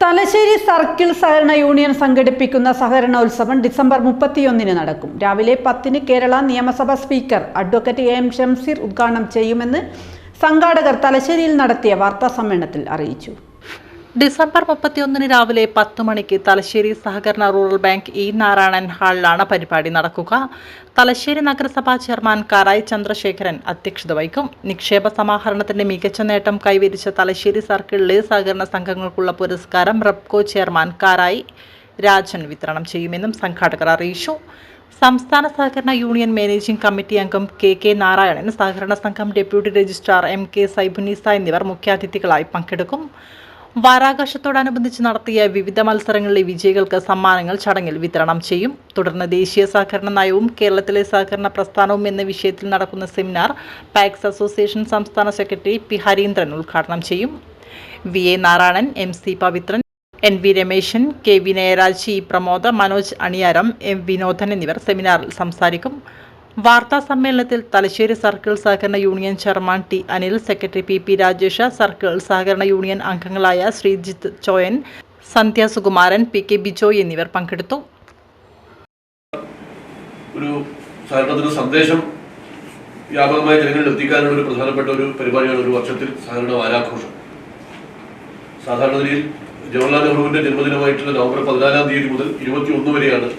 Thalassery circle സഹകരണ union സംഘടിപ്പിക്കുന്ന സഹകരണോത്സവം December 31 നടക്കും. രാവിലെ 10 കേരള നിയമസഭാ സ്പീക്കർ അഡ്വക്കേറ്റ് എം ഷംസീർ ഉദ്ഘാടനം ചെയ്യുമെന്ന് സംഘാടകർ തലശ്ശേരിയിൽ നടത്തിയ വാർത്താസമ്മേളനത്തിൽ അറിയിച്ചു. ഡിസംബർ 31 രാവിലെ 10 മണിക്ക് തലശ്ശേരി സഹകരണ റൂറൽ ബാങ്ക് ഇ നാരായണൻ ഹാളിലാണ് പരിപാടി നടക്കുക. തലശ്ശേരി നഗരസഭാ ചെയർമാൻ കാരായി ചന്ദ്രശേഖരൻ അധ്യക്ഷത വഹിക്കും. നിക്ഷേപ സമാഹരണത്തിന്റെ മികച്ച നേട്ടം കൈവരിച്ച തലശ്ശേരി സർക്കിളിലെ സഹകരണ സംഘങ്ങൾക്കുള്ള പുരസ്കാരം റെപ്കോ ചെയർമാൻ കാരായി രാജൻ വിതരണം ചെയ്യുമെന്നും സംഘാടകർ അറിയിച്ചു. സംസ്ഥാന സഹകരണ യൂണിയൻ മാനേജിംഗ് കമ്മിറ്റി അംഗം കെ നാരായണൻ, സഹകരണ സംഘം ഡെപ്യൂട്ടി രജിസ്ട്രാർ MK സൈബുനിസ എന്നിവർ മുഖ്യാതിഥികളായി പങ്കെടുക്കും. വാരാഘോഷത്തോടനുബന്ധിച്ച് നടത്തിയ വിവിധ മത്സരങ്ങളിലെ വിജയികൾക്ക് സമ്മാനങ്ങൾ ചടങ്ങിൽ വിതരണം ചെയ്യും. തുടർന്ന് ദേശീയ സഹകരണ നയവും കേരളത്തിലെ സഹകരണ പ്രസ്ഥാനവും എന്ന വിഷയത്തിൽ നടക്കുന്ന സെമിനാർ പാക്സ് അസോസിയേഷൻ സംസ്ഥാന സെക്രട്ടറി പി ഹരീന്ദ്രൻ ഉദ്ഘാടനം ചെയ്യും. VA Narayanan, MC Pavithran, NV Rameshan, K Vinayaraj, E Pramoda, Manoj Aniyaram, M Vinodan എന്നിവർ സെമിനാറിൽ സംസാരിക്കും. വാർത്താ സമ്മേളനത്തിൽ തലശ്ശേരി സർക്കിൾ സഹകരണ union chairman T Anil, secretary PP Rajesh, circle സഹകരണ യൂണിയൻ അംഗങ്ങളായ ശ്രീജിത്ത് ചോയൻ, സന്ധ്യ സുകുമാരൻ, PK ബിജോയ് എന്നിവർ പങ്കെടുത്തു. ഒരു സഹകരണത്തിന് സന്ദേശം വ്യാപകമായ ജനങ്ങളിൽ എത്തിക്കാനുള്ള ഒരു പ്രധാനപ്പെട്ട ഒരു പരിപാടിയാണ് ഒരു വർഷത്തിൽ സഹകരണ വാരാഘോഷം. സാധാരണ നിലയിൽ ജവഹർലാൽ നെഹ്റുവിന്റെ ജന്മദിനമായിട്ടുള്ള നവംബർ 14 തീയതി മുതൽ 21 വരെയാണ്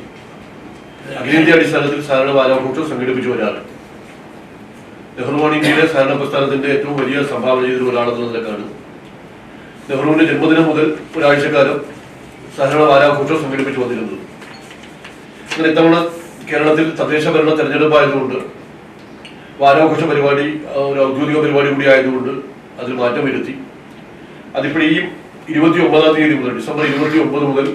അഖിലേന്ത്യാ അടിസ്ഥാനത്തിൽ സഹകരണ വാരാഘോഷം സംഘടിപ്പിച്ചു വരാറ്. നെഹ്റുവാണ് ഇന്ത്യയിലെ സഹകരണ പ്രസ്ഥാനത്തിന്റെ ഏറ്റവും വലിയ സംഭാവന ചെയ്തിട്ടുള്ള ഒരാളെന്നുള്ള നിലക്കാണ് നെഹ്റുവിന്റെ ജന്മദിനം മുതൽ ഒരാഴ്ചക്കാലം സഹകരണ വാരാഘോഷം സംഘടിപ്പിച്ചു വന്നിരുന്നത്. അങ്ങനെ ഇത്തവണ കേരളത്തിൽ തദ്ദേശ ഭരണ തെരഞ്ഞെടുപ്പായതുകൊണ്ട് വാരാഘോഷ പരിപാടി ഒരു ഔദ്യോഗിക പരിപാടി കൂടി ആയതുകൊണ്ട് അതിൽ മാറ്റം വരുത്തി. അതിപ്പോൾ ഈ 29 തീയതി മുതൽ ഡിസംബർ 29 മുതൽ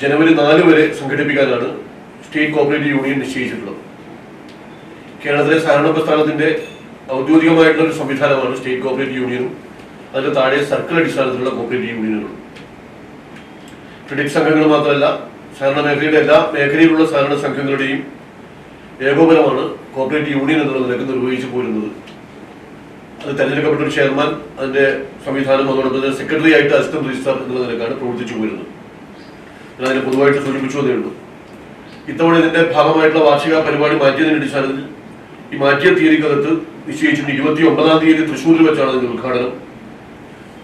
ജനുവരി 4 വരെ സംഘടിപ്പിക്കാനാണ് സ്റ്റേറ്റ് കോഓപ്പറേറ്റീവ് യൂണിയൻ നിശ്ചയിച്ചിട്ടുള്ളത്. കേരളത്തിലെ സഹകരണ പ്രസ്ഥാനത്തിന്റെ ഔദ്യോഗികമായിട്ടുള്ള ഒരു സംവിധാനമാണ് സ്റ്റേറ്റ് കോഓപ്പറേറ്റീവ് യൂണിയനും അതിന്റെ താഴെ സർക്കിൾ അടിസ്ഥാനത്തിലുള്ള കോഓപ്പറേറ്റീവ് യൂണിയനുകളും. ക്രെഡിറ്റ് സംഘങ്ങൾ മാത്രമല്ല, സഹകരണ മേഖലയുടെ എല്ലാ മേഖലയിലുള്ള സഹകരണ സംഘങ്ങളുടെയും ഏകോപനമാണ് കോഓപ്പറേറ്റീവ് യൂണിയൻ എന്നുള്ള നിലക്ക് നിർവഹിച്ചു പോരുന്നത്. അത് തെരഞ്ഞെടുക്കപ്പെട്ട ഒരു ചെയർമാൻ, അതിന്റെ സംവിധാനം, അതോടൊപ്പം തന്നെ സെക്രട്ടറി ആയിട്ട് അസിസ്റ്റന്റ് രജിസ്ട്രാർ എന്നുള്ള നിലക്കാണ് പ്രവർത്തിച്ചു പോരുന്നത്. ഞാൻ അതിനെ പൊതുവായിട്ട് സൂചിപ്പിച്ചു എന്നേ ഉള്ളൂ. ഇത്തവണ ഇതിന്റെ ഭാഗമായിട്ടുള്ള വാർഷിക പരിപാടി മാറ്റിയതിന്റെ അടിസ്ഥാനത്തിൽ ഈ മാറ്റിയ തീയതിക്കകത്ത് നിശ്ചയിച്ചിട്ടുണ്ട് 29 തീയതി തൃശ്ശൂരിൽ വെച്ചാണ് അതിന്റെ ഉദ്ഘാടനം,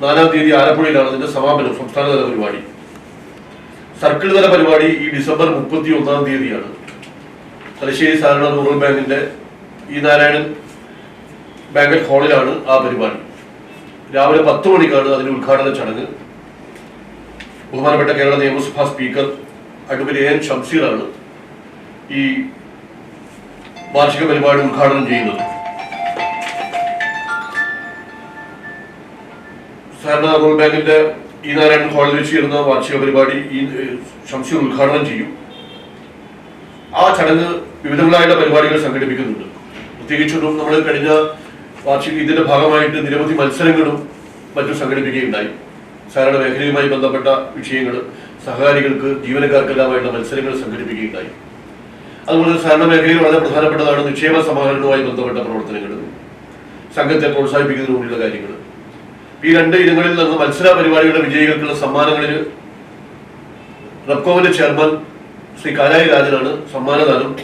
4 തീയതി ആലപ്പുഴയിലാണ് അതിന്റെ സമാപനം, സംസ്ഥാനതല പരിപാടി. സർക്കിൾ തല പരിപാടി ഈ ഡിസംബർ 31 തീയതിയാണ് തലശ്ശേരി സഹകരണ റൂറൽ ബാങ്കിന്റെ ഇ നാരായണൻ ബാങ്കറ്റ് ഹാളിലാണ് ആ പരിപാടി. രാവിലെ 10 മണിക്കാണ് അതിന്റെ ഉദ്ഘാടന ചടങ്ങ്. ബഹുമാനപ്പെട്ട കേരള നിയമസഭാ സ്പീക്കർ അഡ്വക്കേറ്റ് എൻ ഷംസീറാണ് ഈ വാർഷിക പരിപാടി ഉദ്ഘാടനം ചെയ്യുന്നത്. സഹകരണ റൂറൽ ബാങ്കിന്റെ ഇ നാരായണൻ ഹാളിൽ വെച്ച് ചേരുന്ന വാർഷിക പരിപാടി ഈ ഷംസീർ ഉദ്ഘാടനം ചെയ്യും. ആ ചടങ്ങ് വിവിധങ്ങളായുള്ള പരിപാടികൾ സംഘടിപ്പിക്കുന്നുണ്ട്. പ്രത്യേകിച്ചും നമ്മൾ കഴിഞ്ഞ വാർഷിക ഇതിന്റെ ഭാഗമായിട്ട് നിരവധി മത്സരങ്ങളും മറ്റും സംഘടിപ്പിക്കുകയുണ്ടായി. സഹകരണ മേഖലയുമായി ബന്ധപ്പെട്ട വിഷയങ്ങൾ, സഹകാരികൾക്ക്, ജീവനക്കാർക്കെല്ലാമായിട്ടുള്ള മത്സരങ്ങൾ സംഘടിപ്പിക്കുകയുണ്ടായി. അതുപോലെ സഹകരണ മേഖലയിൽ വളരെ പ്രധാനപ്പെട്ടതാണ് നിക്ഷേപ സമാഹരണവുമായി ബന്ധപ്പെട്ട പ്രവർത്തനങ്ങൾ, സംഘത്തെ പ്രോത്സാഹിപ്പിക്കുന്നതിന് വേണ്ടിയുള്ള കാര്യങ്ങൾ. ഈ 2 ഇനങ്ങളിൽ നിന്ന് മത്സര പരിപാടികളുടെ വിജയികൾക്കുള്ള സമ്മാനങ്ങളിൽ റെപ്കോവിന്റെ ചെയർമാൻ ശ്രീ കാരായി രാജനാണ് സമ്മാനദാനം